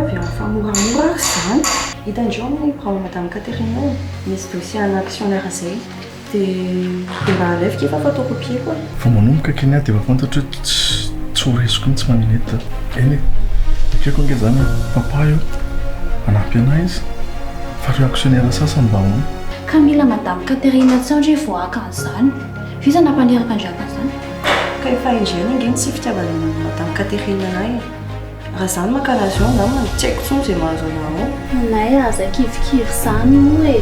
avy amin'ny famoramora zany hitandreo amin'ny problème madame Caterina misy dossier en actionnaire zay dia raha alefika efa fatao copie koa fa manomboka keny ahy dia efa fantatra hoe tsy horesiko mitsy maminety eny akeko ange zany papa io anampy anahy izy fa reo actionnaire sasany mba hono ka mila madame Caterina tsy andre voaka an'izany visa nampaniraka andraka zany ka efa indreny ingeny tsy fitiavana madame Caterina anay raha zany makalazy eo angamba tsy haiko tsony izay mahazo anao Anay aza kivikivy zany io e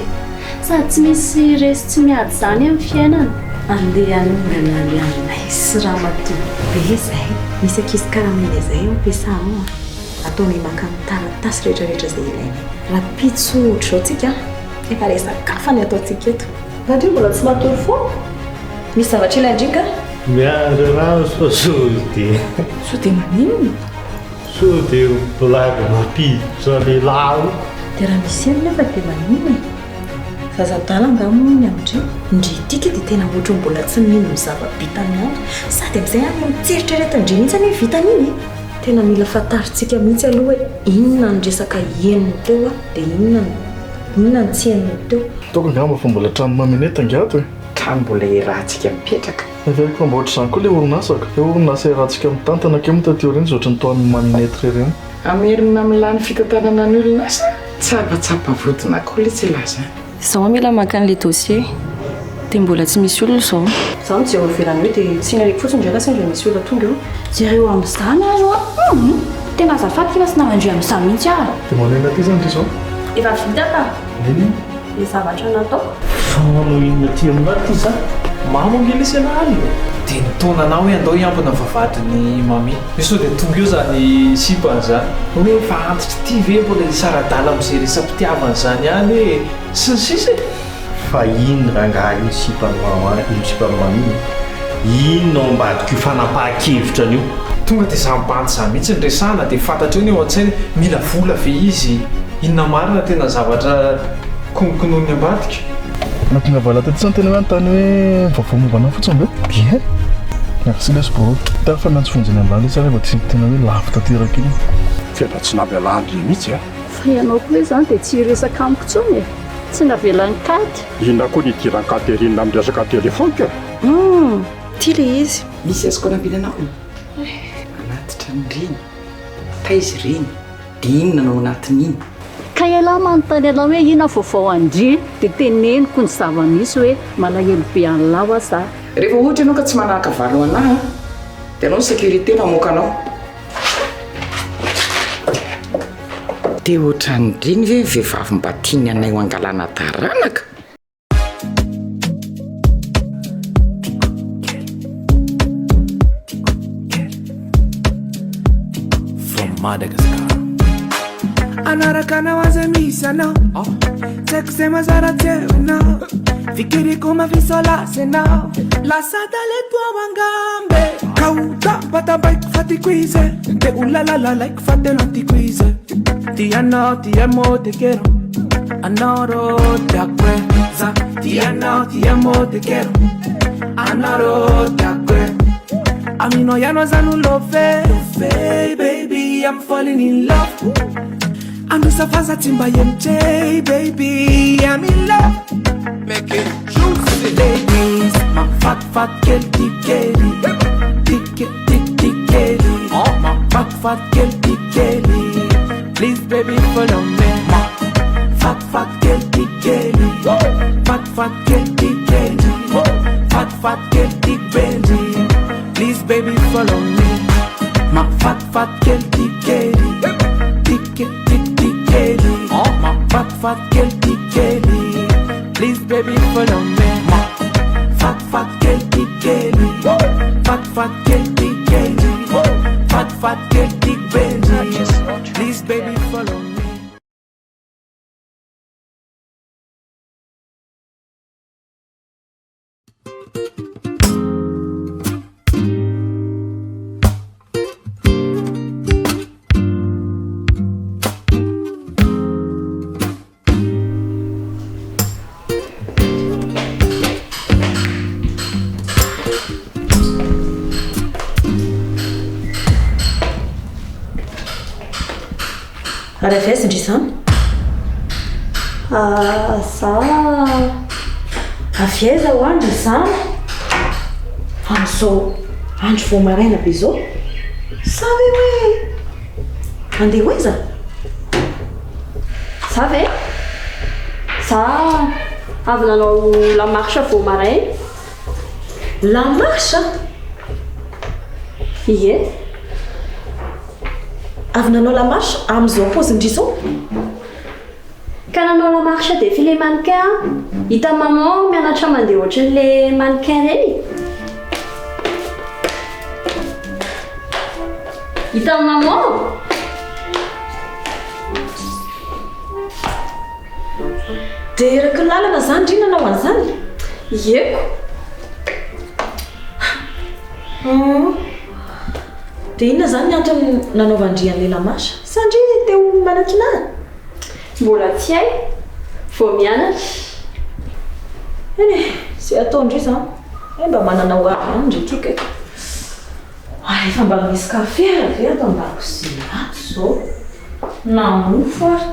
sady tsy misy resy tsy miady zany amin'ny fiainana andeha anongana le aminay sy raha matoy be zay misy ankizy karamely zay ampiasamo ataonay maka amin'ny taratasy rehetrarehetra zay ilaina raha pitsotra zao tsika efa resakafany ataontsika eto nandrio mbola tsy matory foana misy zavatra ilaindrika miandry rano fa sody so dia maninona sody blague mapitso lehilahy dia raha misy eny nefa dia maninona zazadala angamony amindreo indritika dia tena ohatry mbola tsy mino mizava-bitany andro sady amin'izay any mitseritra reto indri mihitsy any vitany iny tena mila fataritsika mihitsy aloha hoe inona ny resaka heniny teo dia inona ny tsy heniny teo toko angamba fa mbola trano maminety angato e trano mbola irahantsika mipetraka fa mba ohatr' izany koa le orinasaka e orinasa irahantsika mitantana ke mitateo reny zoatra ny toan'ny maminety reny amerina milany fitantanana ny olonasa tsapatsapa-vodina koa le tsy laza zao mila maka an'le dossier dia mbola tsy misy olona zao zao ny jero ivelany hoe dia tsy inareko fotsiny ndraika sy ndra misy olona tonga eo jereo amin'izany azo a tena azafady kina sy namandre amin'izany mihitsy ary dia manena ty zany ty zao efa vita ka eny le zavatra natao fano inona ty aminaty ty zany mamo angelisy anahy dia nitonanao hoe andao hiampina vavadiny mami misao dia tonga eo zany sipan'izany hoe fa antitra ty ve mbola saradala amin'izay resam-pitiavana zany any hoe sy ny sisa fa ino rangaha ino sipanmaminy ino ao ambadika io fanapahan-kevitra an'io tonga dia zambanty zany mihitsy nresana dia fantatra eo ny eo an-tsainy mila vola ve izy inona marina tena zavatra konokonony ambadika natonga valataty zany tena hoe antany hoe vaovao mombana fotsiny be bien merci les bro tafa nantsy ambany le tsara fa tsy tena hoe lafo tanteraka iny tena tsy navelandry mihitsy a fa ianao koa hoe zany dia tsy resaka amiko tsony e tsy navelany katy inona koa nidiran Caterina amin'ny resaka telefony ka ty le izy misy azoko nampilanao anatitra ny reny ka izy reny dia inona nao anatin'iny ka ialahy manontany ialahy hoe ina vaovao andry dia teneniko ny zava-misy hoe malahelo be an'lahy ho za rehefa ohatra ianao ka tsy manahaka valo anahy dia anao ny sécurité mamoaka anao dia ohatrany reny ve vehivavy mba tiany anay ho angalana taranaka from Madagascar anarakanao aza misy anao tsaiko zay mazara teo anao fikiriko mafisolasa anao lasa taleto angambe kauta batabaiko fatiko izy de ulalalalaiko fatelo antiko izy tianao tiamo te quero anoro takweza tianao tiamo te quero anoro takwe amino yano zanu love baby I'm falling in love Anusafaza timba yemche, baby, I'm in love. Make it juicy, ladies. My fat girl, tick kelly, tick kelly. Oh, my fat girl, tick kelly. Please, baby, follow me. My fat girl, tick kelly, fat girl, tick kelly. Fat girl, tick belly. Please, baby, follow me. My fat girl, tick kelly, tick. Oh, my fat girl, tick kelly. Please, baby, follow me. My fat girl, tick kelly. Fat girl, tick kelly. Fat girl, tick belly. Please, baby, follow me. Raha viazindry izany za aviaiza ho andro izany amin'izao andro vao maraina be izao sa hoe andeha hoaiza za ve za avy nanao la marche vao maraina. La marche Ie avy nanao la marche amin'izao paozindry izao ka nanao la marche dia file mannequin hita maman mianatra mandeha ohatran'le mannequin reny hita maman dia eraky ny lalana zany ry nanao an'izany ieko dia inona zany ny antony nanaovandry an'le la marche sandry teo manankinana mbola tsy hay vao mianatra eny zay ataondry izany mba manana ho avy any ndry tika efa mba misy kafe ve atao an-dakozia ato izao na mofo ary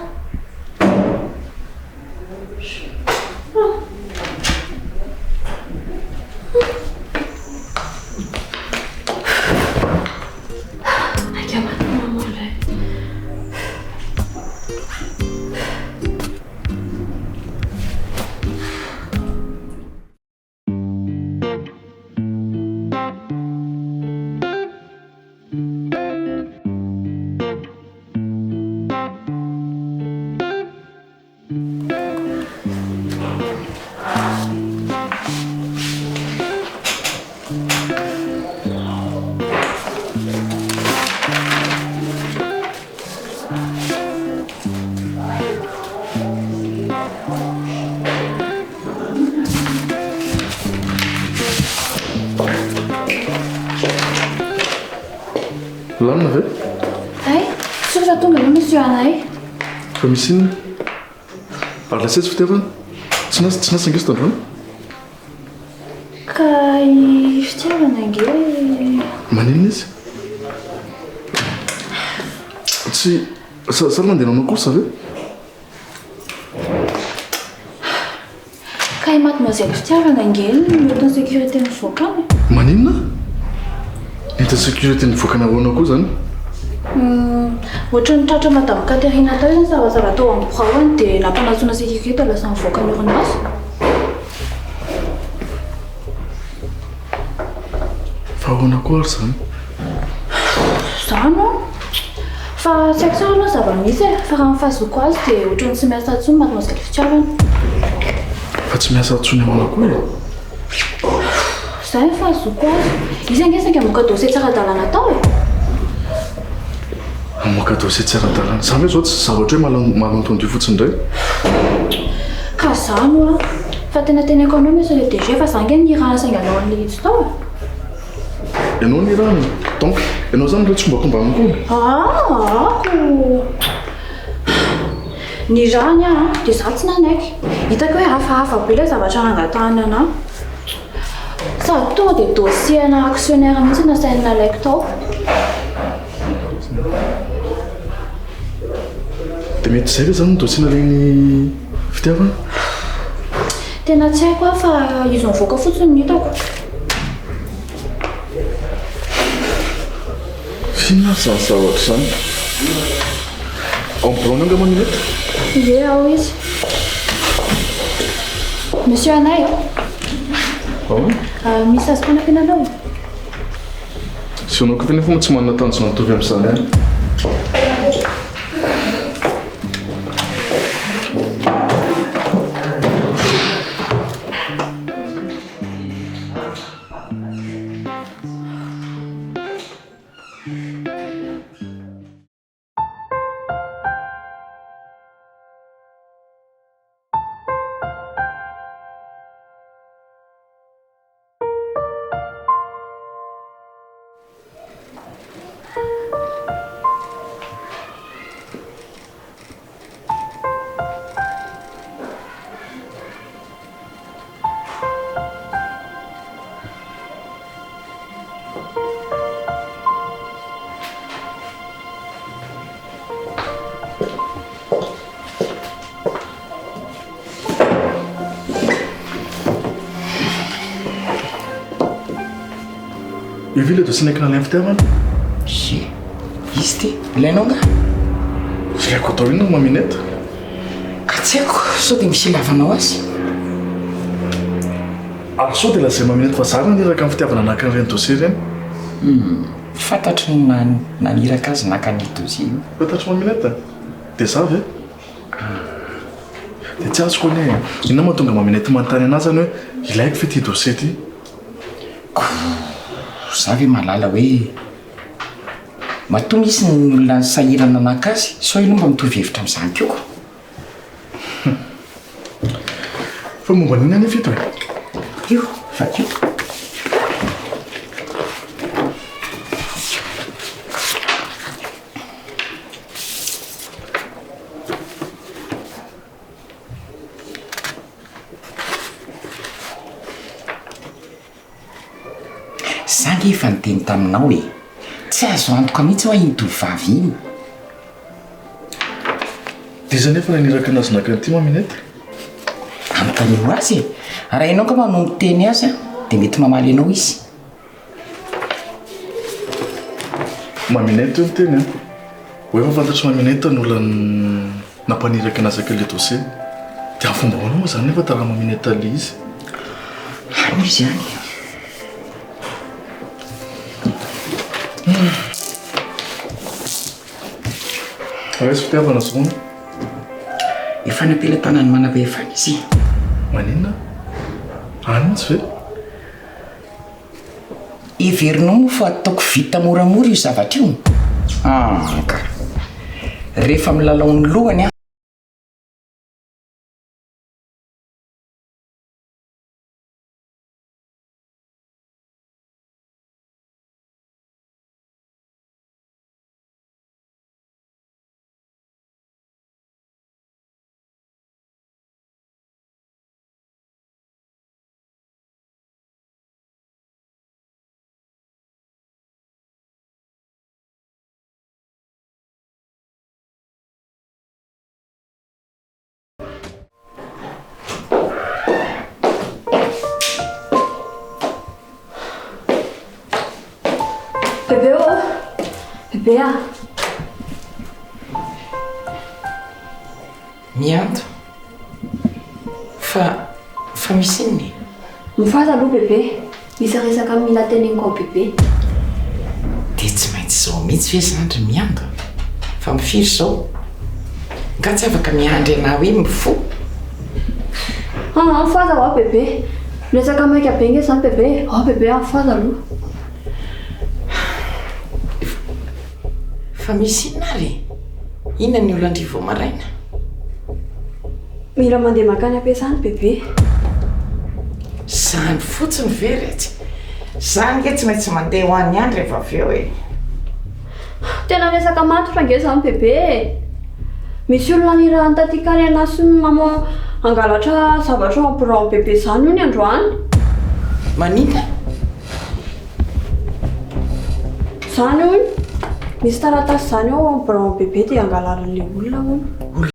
Lamina ve? Ay, soratra tonga aloha monsieur Anay. Fa misy inona? Ary lasetsy fitiavana? Tsy nasa ange sy tandrona? Ka i fitiavana ange Maninona izy? Tsy sary mandeha nanao kosa ve? ka i mademoiselle fitiavana ange mety ny sécurité mivoaka any. Maninona? Enta sécurité nivoaka nahoana koa zany? Ohatran'ny tratra madame Caterina tao izany zavazava tao amin'ny braony dia nampanatsona sécurité lasa mivoaka ny orinasa. Fa ahoana koa ary zany? Zany fa tsy haiko tsara aloha zava-misy fa raha mifahazoko azy dia ohatran'ny tsy miasa intsony mademoiselle fitiavana. Fa tsy miasa intsony ahoana koa e? Zay mifahazoko azy izy angesaka amoaka dossier tsara-dalàna tao e. Amoaka dossier tsara-dalàna zany hoe zao tsy zavatra hoe malentendu fotsiny indray? Ka zany fa tena teneko anao monsieur le DG fa za nge nirahana sainga anao an'ilay izy tao. Ianao nirahana donc ianao zany ireo tsombakomba amikoa? Ako nirahany dia za tsy nanaiky hitako hoe hafahafa be ilay zavatra nangatahany anahy. Sady tonga dia dossier na actionnaire mihitsy nasainy nalaiko tao. Dia mety izay ve zany ny dossier nalegny fitiavana? Tena tsy haiko fa izy mivoaka fotsiny ny hitako. Fiona zany zavatra zany? Ao ambirao anga manio mety? Ie ao izy. Monsieur Anay. Misy azy mpanampiananao. Sy anao koa nefa tsy manana tanjona mitovy amin'izany any. Ivy le dossier n'ekana lay fitiavana. Ye, izy ty ilainao nga? Sy laiko atao inona mamineta. Ka tsy haiko, sao dia misy ilavanao azy. Ary sao dia lazay mamineta fa zary naniraka amin'ny fitiavana naka an'ireny dossier ireny. Fantatry naniraka azy naka ny dossier io. Fantatry mamineta? Dia zavy e? Dia tsy azoko anie inona mahatonga maminety manontany anazy any hoe ilaiko fe ty dossier ty. Za ve malala hoe matoa misy ny olona sahirana naka azy, sao io mba mitovy hevitra amin'izany keoko. Fa momba n'inona any fito e? Io, vakio. Zange efa niteny taminao e, tsy azo antoka mihitsy hoa iny tovavy iny. Dia izy nefa naniraka anazy naka an'ity mamineta? Anokan'io azy e, raha ianao ka manao miteny azy dia mety mamaly anao izy. Mamineta io ny teny a. Ho efa fantatry mamineta ny olona nampaniraka anazy ak'ilay dossier. Dia amin'ny fomba ahoana moa izany nefa tara mamineta le izy? Ano izy ihany. Raisy fitiavana zao efa nampelatanany manavehefana izy. Maninona? Anitsy ve? Iverinao moa fa ataoko vita moramora io zavatra io. Ka rehefa milalao ny lohany a. Bebe oh! Bebe ah! Mianto. Fa misy inona? Mifaza aloha bebe. Misy resaka mila teneniko ao bebe. Dia tsy maintsy izao mihitsy ve zandry mianto? Fa mifiry izao. Nga tsy afaka miandry anao hoe mifo. Mifaza ao bebe. Resaka maika be nge zany bebe. Bebe mifaza aloha. Fa misy inona re? Inona ny olana vao maraina? Mila mandeha makany ampiasana bebe. Zany fotsiny ve retsy? Zany nge tsy maintsy mandeha ho an'ny andro rehefa avy eo e. Tena resaka matotra nge zany bebe. Misy olona nirahany taty karena sy mama angalatra zavatra ampirao bebe zany io ny androany. Maninona? Zany io misy taratasy zany ao ampirao bebe dia angalaran'ilay olona hono.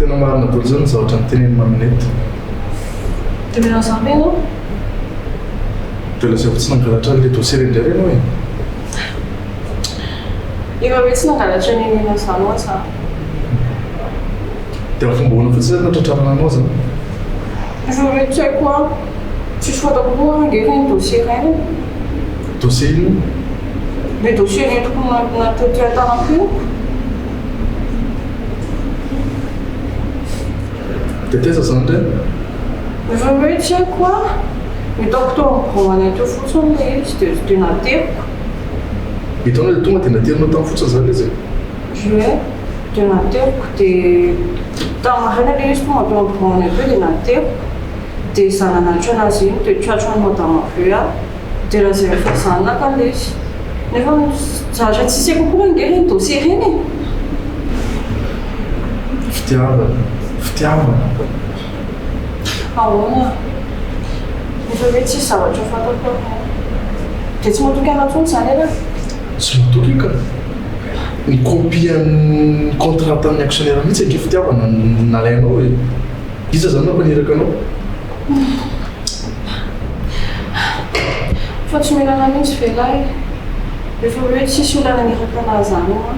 tena marina dolo zany zavatra nyteneny maminety dia mena izany ianao dia lasava tsy nangalatra n'le dossier indray ianao e efa hoe tsy nangalatra ny enena izany ho aza dia fomba hoana fotsy zany natratrarana anao zany efa hoe tsy haiko a tsisy fantako koa angena ny dossier iray dossier ino le dossier nentiko natety-tanako io dia teza zany ndray efa hoe tsy haiko a hitako tao am'bomana teo fotsiny le izy dia nateriko hitanao le tonga dia naterinao tamin'ny fotsiny zany izy je dia nateriko dia tamaraina le izy tonga tao am'bomana teo dia nateriko dia zananatro anazy iny dia tratro any madama be a dia raha zay efa zanona ka le izy nefa zavatra tsisy haiko koa angely ny dossier reny e fitiavana ahoana efa hoe tsisy zavatra fantako dia tsy matoky anatsony zany ela tsy matoky ka ny copian'ny contrat tamin'ny actionnaire mihitsy anke fitiavana nalainao hoe iza zany nampaniraka anao fa tsy milana mihitsy velahy efa hoe tsisy olana niraka ana zany a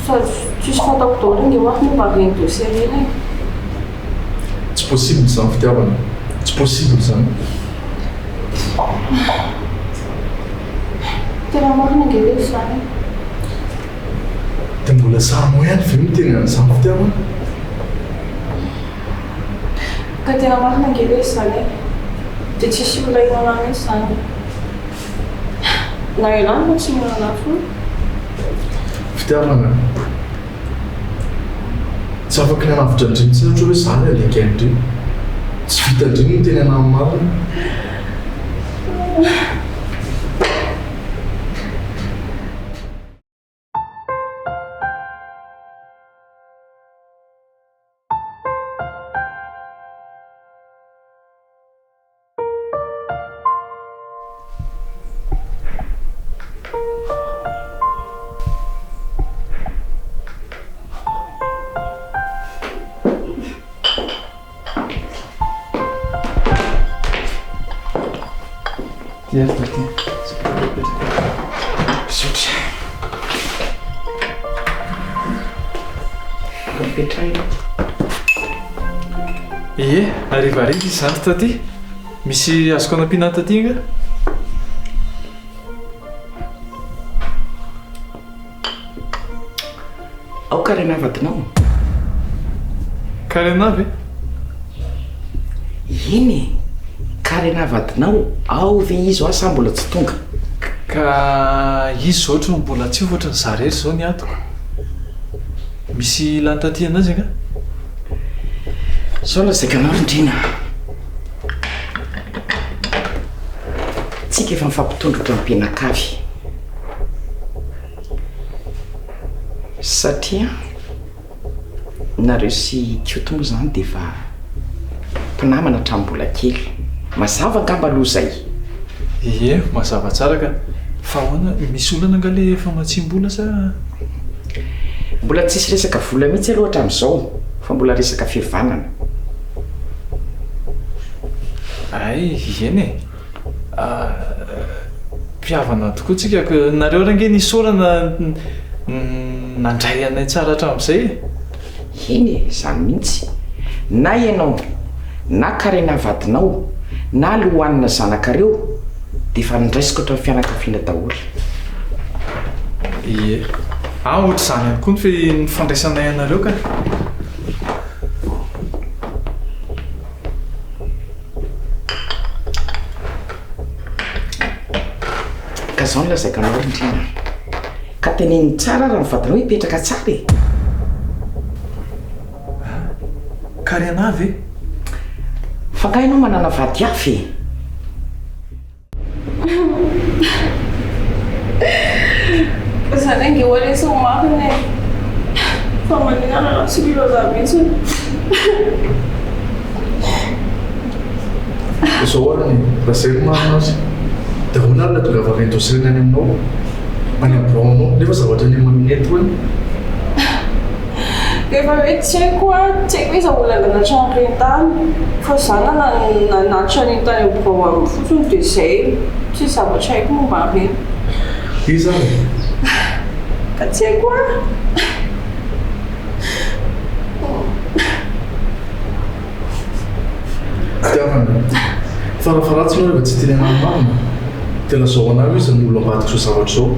fa tsisy fantako daholo nge oaky momba reny dossier reny tsy possible zany fitiavana tsy possible zany tena marina angely izy zany dia mbola sahanao ihany ve miteny an'izany fitiavana ka tena marina angely izy zany dia tsisy olona inana mihitsy zany na elany fa tsy milana fo fitiavana tsy afaka ny anavitra indriny tsy ohatra hoe zany aleka indriny tsy vita indriny no teny anam'ny marina Ie, arivariva izy zany taty misy azoko anampiana taty nga ao karena vadinao karena ve iny karena vadinao ao ve izy oa sa mbola tsy tonga ka izy zao ohatra no mbola tsy ohatra ny zarery zao ny atoko misy lany taty anazy nga sao lazaikanao rindrina tsika efa mifampitondrotra mimpianakavy satria nareo sy kioto moa zany dia efa mpinamana hatrambola kely mazava angamba aloha zay ie mazava tsara ka fa hoana misy olana angale efa matsimbola sa mbola tsisy resaka vola mihitsy aloha hatramin'izao fa mbola resaka fivanana ay eny e mpiavana tokoa tsika ka nareo range nisorana nandray anay tsara hatramin'izay eny e zany mihitsy na ianao na karena vadinao na lohanina zanakareo dia efa nindraisiko oatra ny fianakaviana daholo ie ohatra zany ihany koa ny fandraisanay anareo ka ka zao ny lazaikanao rindrina ka teneny tsara raha mivadinao hipetraka tsara e karena ve fa ka ianao manana vady afy zany ange oalesa marina fa maninana raha tsy liloza mihitsy izao any rahazainy marinazy dia vonarina tonga vareny dosereny any aminao any amboanao nefa zavatra any maminety hoany efa hoe tsy haiko a tsy haiko hoe iza olona nanattrany rentany fa zana nanatitra rentany ambao amin'ny fotsiny dia izay tsy zavatra haiko momba reny iza ka tsy haiko a fitiavana farafaratsynao rehefa tsy tiana mamana tena zao anao izy ny olo ambadika zao zavatra zao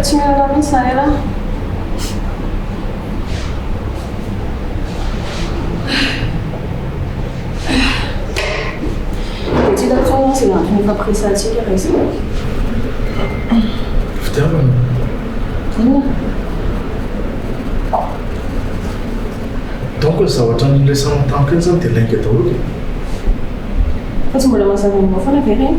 tsy mihinana mihitsy zany raha dia tsy hitantsona izay nantony fampiresantsika raha izy fitiavana donc ny zavatra nilesana tamiko eny zany dia lainga daholo fa tsy mbola mazava aminao foana ve reny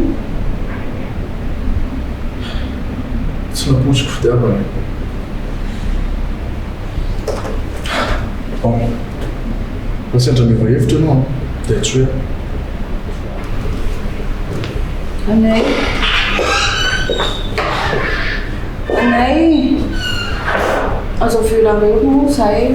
tsy napotsiko fitiavana bon fa sendra miova hevitra ianao dia tsy hoe Anay Anay azo violana eo moa zahay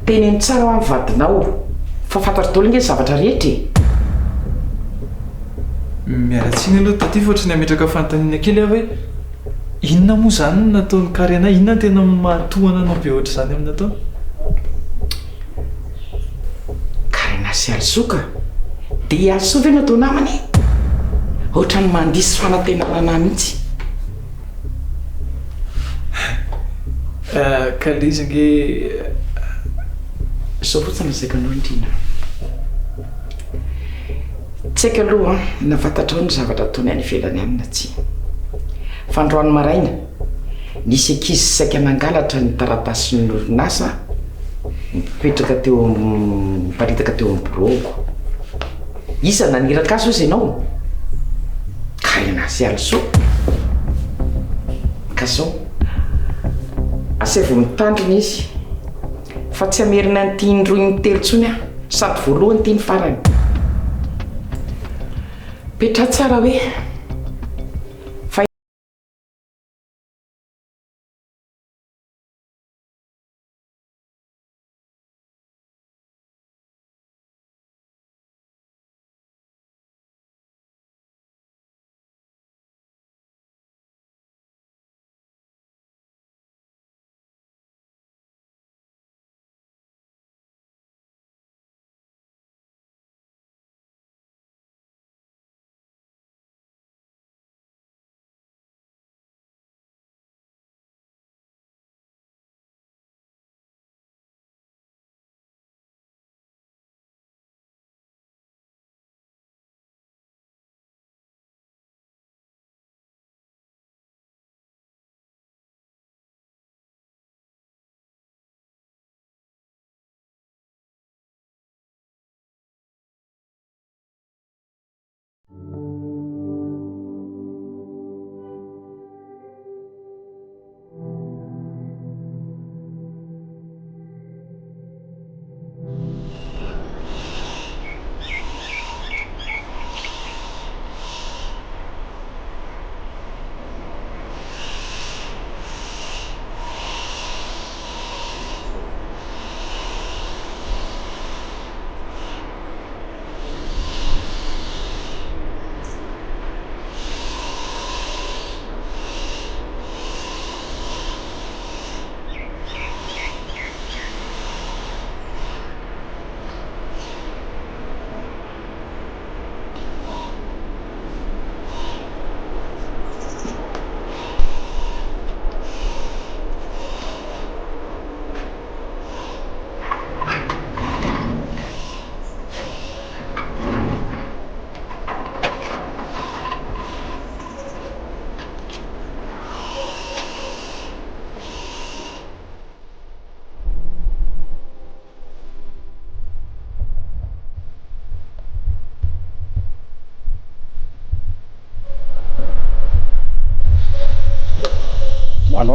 teneny tsara ho amin'ny vadinao fa fantatr-dolo nge zavatra rehetra miaratsiny aloha taty fa ohatry ny ametraka fanontaniana kely aho hoe inona moa zany nataony karena inona n tena mahatohana anao be ohatra zany amin'ny atao karena sy alsoka dia also ve natao namany ohatra ny mandisy fanantenana na mihitsy ka le izy nge zao fotsiny zaika anao indrina tsy haiko aloha na fantatra ao ny zavatra ataony any ivelany any na tsy fa androany maraina nisy ankizy saika nangalatra ny taratasy ny orinasa mipetraka teo miparitaka teo amin'ny boroko iza naniraka azy ozy ianao karena sy also ka zao asevo mitandrina izy fa tsy amerina ny tiany roy ny telo ntsony a sady voalohany tiany farany petra tsara hoe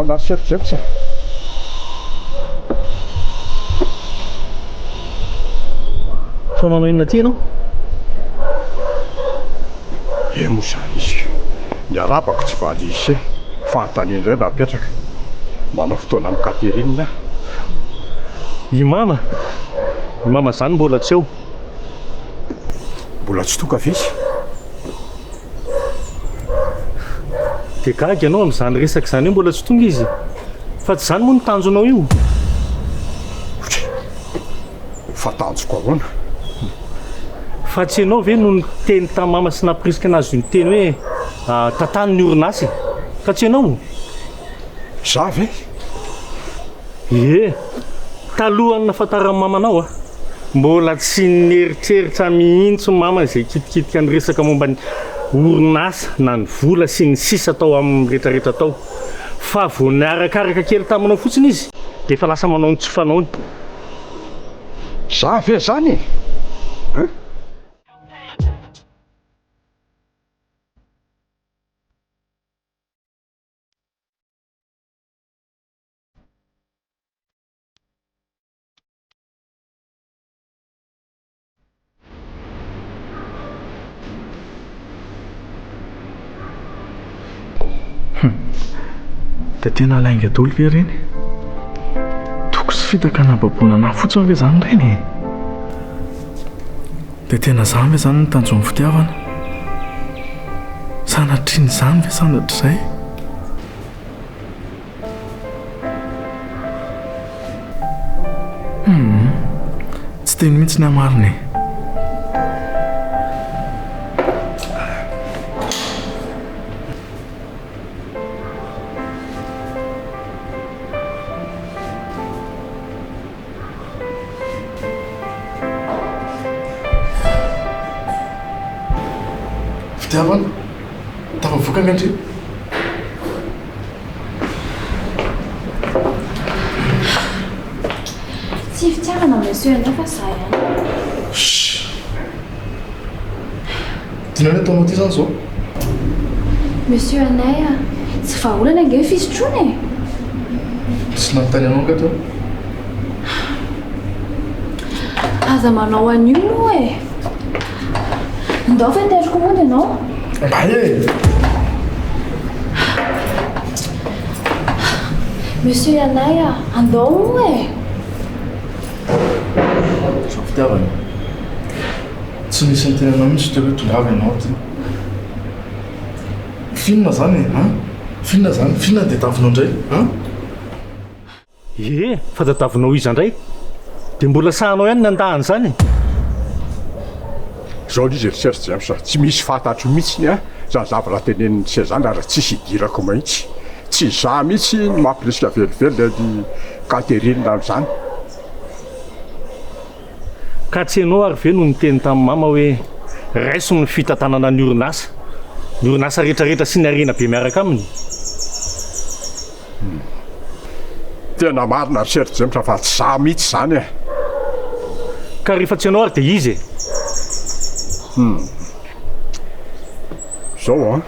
anao na seritseritra fa manao inona ty ianao mo zany izy ny arabako tsy valy izy fanontany indray raha apetraka manao fotoana amin'ny Catherine i mama zany mbola tsy eo mbola tsy toka vizy dia gaga ianao amin'izany resaka izany hoe mbola tsy tonga izy fa tsy zany moa ny tanjonao io fa tanjoko ahoana fa tsy ianao ve no niteny tamin'ny mama sy napirisika anazy io niteny hoe tantany ny orinasy ka tsy ianao za ve talohany nafantaran'ny mamanao mbola tsy neritreritra mihitsy mama izay kitikitika ny resaka momba ny orinasa na ny vola sy ny sisa tao amin'ny rehetrarehetra tao fa vao niarakaraka kely taminao fotsiny izy dia efa lasa manao ny tsy fanaony za ve zany dia tena lainga dolo ve reny toko sy fitaka nababoana na fotsiny ve zany reny dia tena zany ve zany ny tanjon'ny fitiavana sanatriny zany ve sanatrizay tsy teny mihitsy ny amariny fitiavana tafavoaka angandry tsy fitiavana monsieur Anay fa za ihany dinany ataonao ty zany zao monsieur Anay tsy vahaolana ange fisotrona tsy nanontany anao nga teo aza manao an'io moa ndao fa niteriko moa dia anao mba monsieur Anay andao moa so fitiavana tsy nisy ny tenanao mihitsy teo hoe tongava ianao ty finona zany finona zany finona dia tavinao indray fa tadavinao iza indray dia mbola sahanao ihany nandahany zany zao izy eritseritra zay tsy misy fantatro mihitsiny zany zavatra teneniny Saison raha tsisy hidirako mahitsy tsy za mihitsy ny mampirisika velively ny Catherine amin'izany ka tsy ianao ary ve no niteny tamin'ny mama hoe raiso ny fitantanana ny orinasa rehetrarehetra sy ny arena be miaraka aminy tena marina eritseritra zay fa tsy za mihitsy zany ka rehefa tsy ianao ary dia izy zao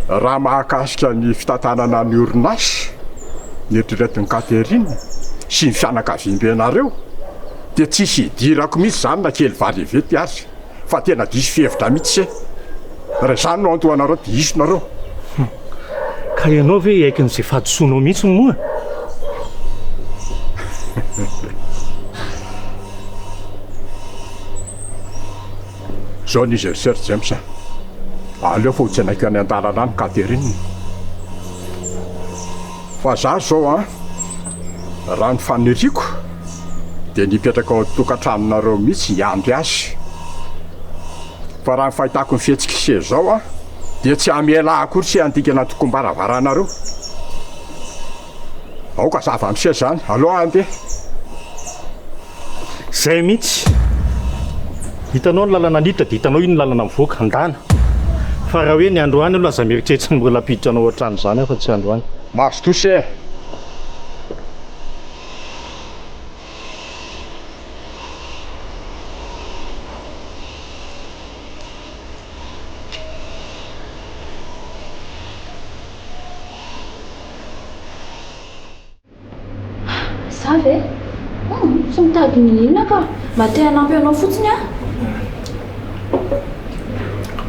raha mahakasika ny fitantanana ny orinasa ny eritreretin'ny Catherine sy ny fianakaviam-benareo dia tsisy hidirako mihitsy zany na kely valy vety azy fa tena diso fihevitra mihitsy raha zany no antohanareo dia isonareo ka ianao ve aikin'izay fahadisoanao mihitsy moa zao nizy eritseritra zay misa aleo fa ho tsenaiko any an-dalana any Catherine fa za zao raha ny faniriko dia nipetraka ao tokantranonareo mihitsy hiandry azy fa raha ny fahitako ny fihetsika Saison dia tsy amiela akory sy andikana tokom-baravaranareo aoka zava misy zany aloha andeha zay mihitsy hitanao ny lalana niditra dia hitanao iny lalana mivoaka andana fa raha hoe ny androany aloha aza mieritreritra ny mbola apiditra anao ohatrany zany fa tsy androany maso tosy Za ve? Tsy mitady mihinana ka. Mba te hanampy anao fotsiny a?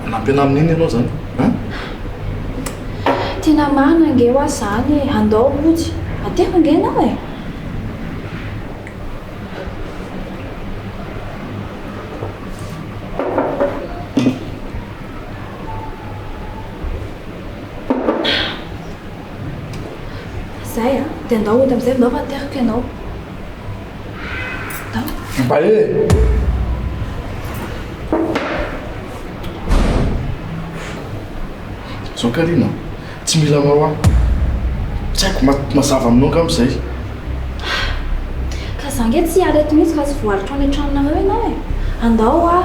Anampy ana amin'iny ianao zany? Tena marina ange ho azy zany andao ojy. Ateko ange ianao e. Zay a, dia andao ody amizay andao fa ateriko ianao. Mba e! Zao Karina, tsy mila mao aho. Tsy haiko mazava aminao nga am'izay. Ka za nge tsy hiala eto mihitsy ka tsy voaritra any an-tranonareo ianao e. Andao a.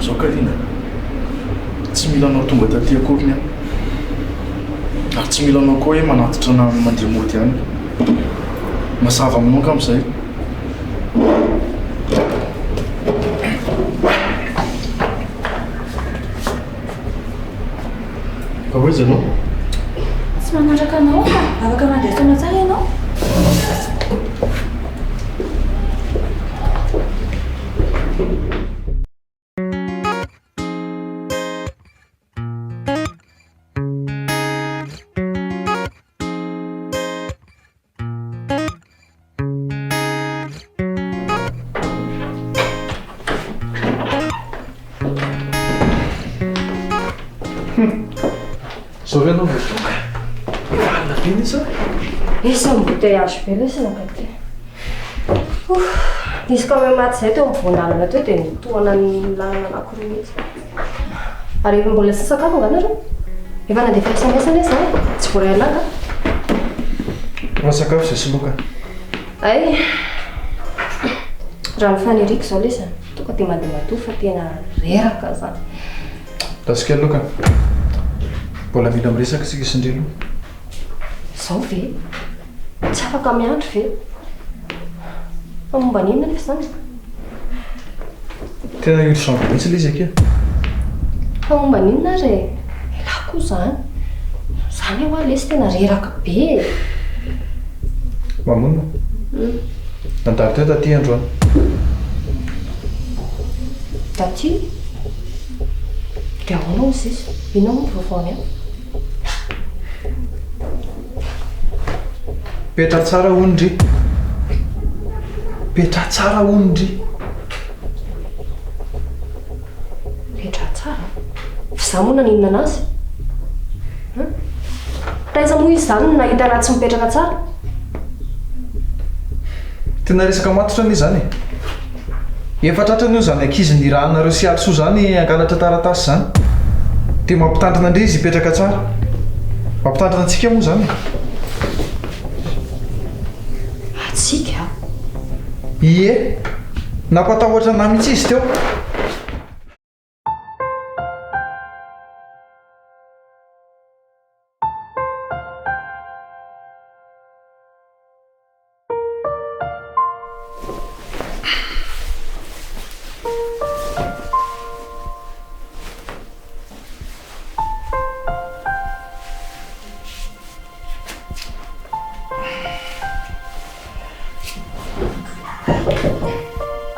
Zao Karina, tsy mila anao tonga taty akoriny aho. Ary tsy mila anao koa hoe manatitra na mandeha mody ihany. Mazava aminao nga am'izay. Ka hoiza anao? Tsy manatraka anao ka. Afaka mandeha taona tsara ianao. Zao ve anao votonga? Valina be izy a? Isa embouteillage be ilay senakate. Nisy ka hoe maty izay teo amin'ny voandalana teo dia nitohana ny lalana anankiroa mihitsy. Ary efa mbola tsy sakafo anganareo? Efa nandefa SMS-ana izy zany? Tsy voaray alanga? Raha sakafo izay sy loka. Ay, raha mifaniriko izao ilay izy. Tonga dia mandeha matoa fa tena reraka zany. Lasika loka. Mbola mila miresaka isika isindrelo. Izao ve? Tsy afaka miandry ve? Fa momba n'inona nefa zany? Tena urgent mihitsy ilay izy akeo. Fa momba n'inona re? Ela koa zany. Zany ho lesy tena reraka be. Mamonina? Nandalo teo taty androany. Taty? Dia ahoana hozy izy? Inona moa vaovaony aho? Petra tsara ondry. Petra tsara ondry. Petra tsara? Za moa naninona anazy? Taiza moa izy zany nahita anazy tsy mipetraka tsara? Tena resaka matotra anie zany. Efa tratra an'io zany ankizy ny rahanareo sy alisoa zany angalatra taratasy zany. Dia mampitandrina indray izy hipetraka tsara. Mampitandrina antsika moa zany. Atsika? Ie, nampatahotra na mihitsy izy teo.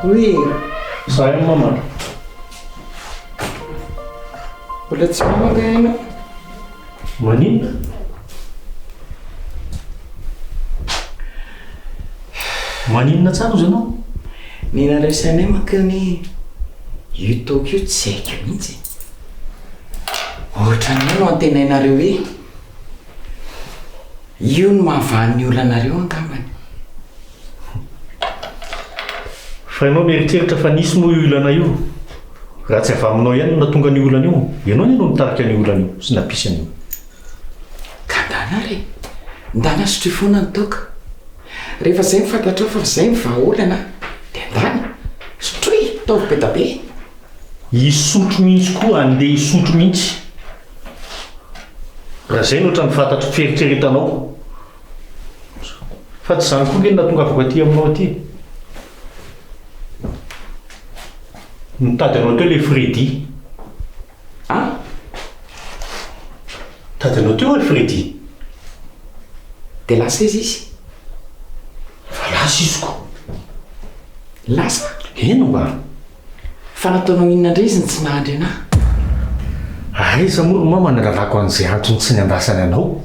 Oui. Saya mama. Mbola tsy mamaka ianao. Maninona? Maninona tsara ozy ianao? Ny naresanay manko ny io taoko io tsy haiko mihitsy. Ohatran'ny no antenainareo hoe io no mahavan'ny olonanareo angambany. Fa ianao mieritreritra fa nisy moa io olana io. Raha tsy avy aminao ihany no natonga ny olana io. Ianao ny no nitarika ny olana io sy napisy an'io. Ka ndana re, ndana sotro foana ny toaka. Rehefa izay mifantatrao fa izay mivahaolana dia ndana sotroy taovy be da be. Hisotro mihitsy koa, andeha hisotro mihitsy. Raha izay no ohatran'ny fantatro fieritreretanao. Fa tsy izany koa nge natongavako aty aminao aty. Mitady anao teo ilay Freddy. Ah? Tady anao teo ilay Freddy. dia lasa izy izy fa lasa izy ko lasa eno mba fa nataonao inona indray izy ny tsy nahandry anahy aiza moa ro mama nalalako an'izay antony tsy niandasany anao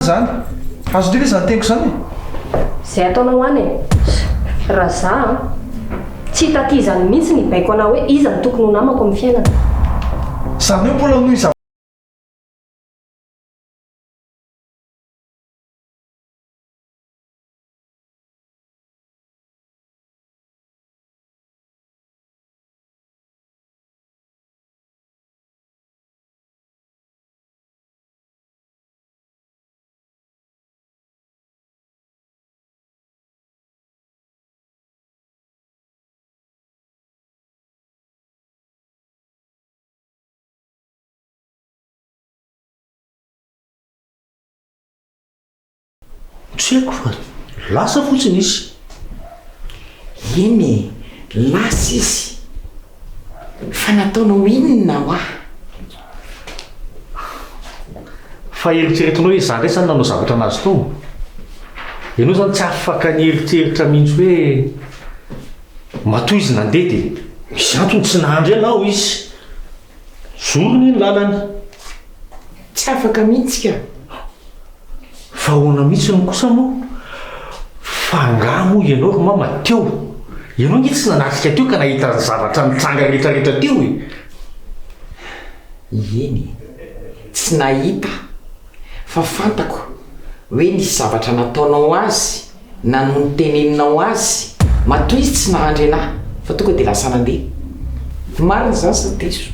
zany azo ndreka zany teniko zany zay ataonao any e raha za tsy taty izany mihitsy ny baiko anao hoe iza ny tokony ho namako amin'ny fiainana zany hoe mbola noho iza tsy haiko fa lasa fotsiny izy eny lasa izy fa nataonao inona ho ah fa eritreretinao hoe za ndray zany nanao zavatra anazy tao ianao zany tsy afaka ny eritreritra mihitsy hoe matoy izy nandeha dia misy antony tsy nahandry anao izy zorony ny lalany tsy afaka mihitsy ka fa hoana mihitsy ny kosa moa fa ngamo ianao ro mama teo ianao ngy tsy nanatrika teo ka nahita zavatra nitsanga rehetrarehetra teo e eny tsy nahita fa fantako hoe nisy zavatra nataonao azy na no nyteneninao azy matoy izy tsy nahandry anahy fa tonga dia lasa nandeha marina zany sa teso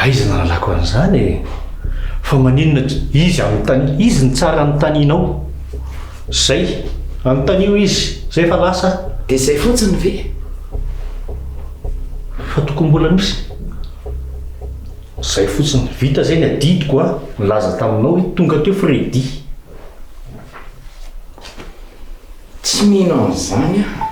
aiza nalalako an'izany e fa maninona izy amin'ny tany izy ny tsara ny taninao zay anotanio izy zay fa lasa dia zay fotsiny ve fa tokony mbola misy zay fotsiny vita zay ny adidiko a nilaza taminao hoe tonga teo fredi tsy mino an'izany a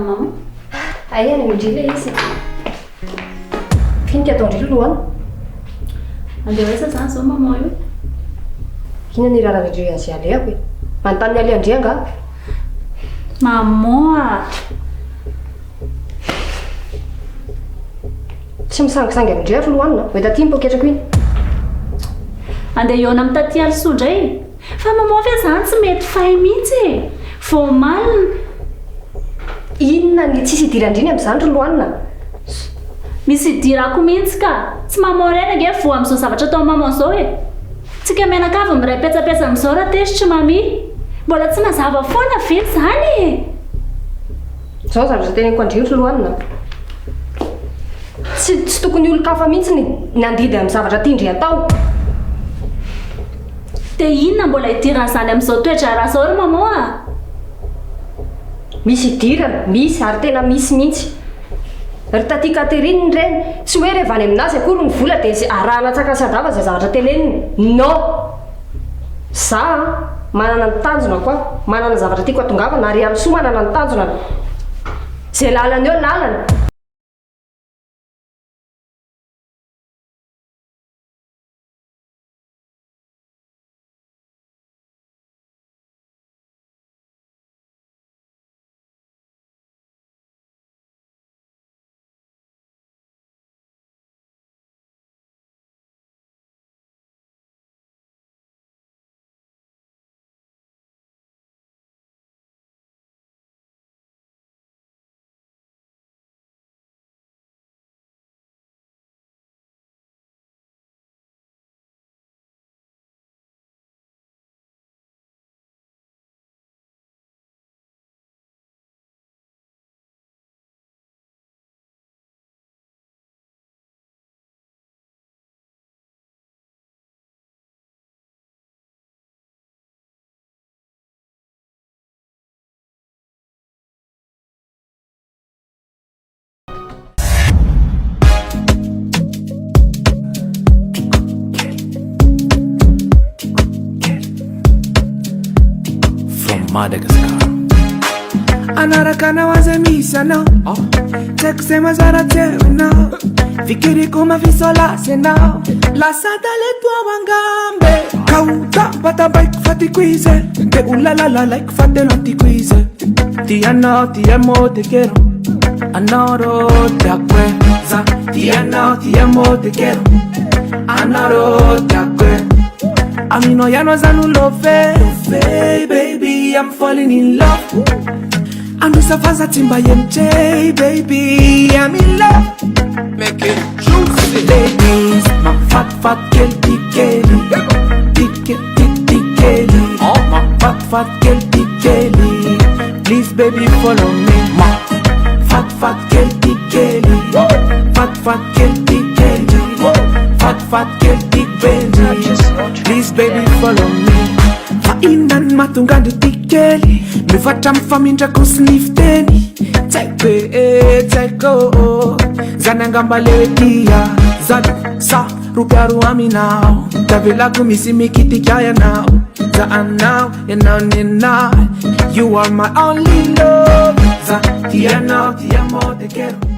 tamin'ny mama. Ay any mindrila izy. Finika ataondrilo lohany. Andeha hoesa zany zao mama io. Ina ny raha andreo azy aleako e. Manontany ale andria nga. Mama. Tsy misangisangy amindray ary lohanina. Hoe taty mipoketrako iny. Andeha iona amin'ny taty alisoa indray. Fa mama fe zany tsy mety fay mihitsy e. Vao malina. Inona ny tsisy idirandriny amin'izany ry lohanina? Misy idirako mihitsy ka. Tsy mamorena nge voa amin'izao zavatra atao mama zao e. Tsika menakava miray petsapetsa amin'izao raha tesitra mami. Mbola tsy mazava foana ve zany e. Zao zavatra teneniko andriotro lohanina. Tsy tokony olo-kafa mihitsy ny andidy amin'ny zavatra tindry atao. Dia inona mbola idiran'izany amin'izao toetra raha zao ry mama a? Misy idirana, misy ary tena misy mihitsy. Ry taty Catherine ireny, tsy hoe rehefa any aminazy akory ny vola dia arahana tsakasadava izay zavatra teneniny. Non! Za manana ny tanjona koa, manana zavatra tiako atongavana ary alisoa manana ny tanjona. Izay lalana eo lalana. Madagascar. Anaraka nawaza misana Takusema zara tewena Fikiri kuma visola sena La sadale tua wangambe Kauta bata bike fati quize Te ulalala like fate lanti quize Ti ano ti amo te quiero Anoro te acuerza Ti ano ti amo te quiero Anoro te acuerza Amino ya no zanu love baby, I'm falling in love. Anusa faza timba MJ, baby, I'm in love. Make it juicy, ladies. My fat girl, big Kelly, big Kelly. Oh, my fat girl, big Kelly. Please, baby, follow me. My fat girl, big Kelly, fat girl, big Kelly, fat girl, big Benji. Please, baby, follow me. Inan matungandi tikeli Mifata mfamindra kusnifteni Teko Zananga dia Zadu sa rupiaru aminao Tavila kumisi mikiti kaya now Zaan now, now You are my only love Za tia now, tia mo te quiero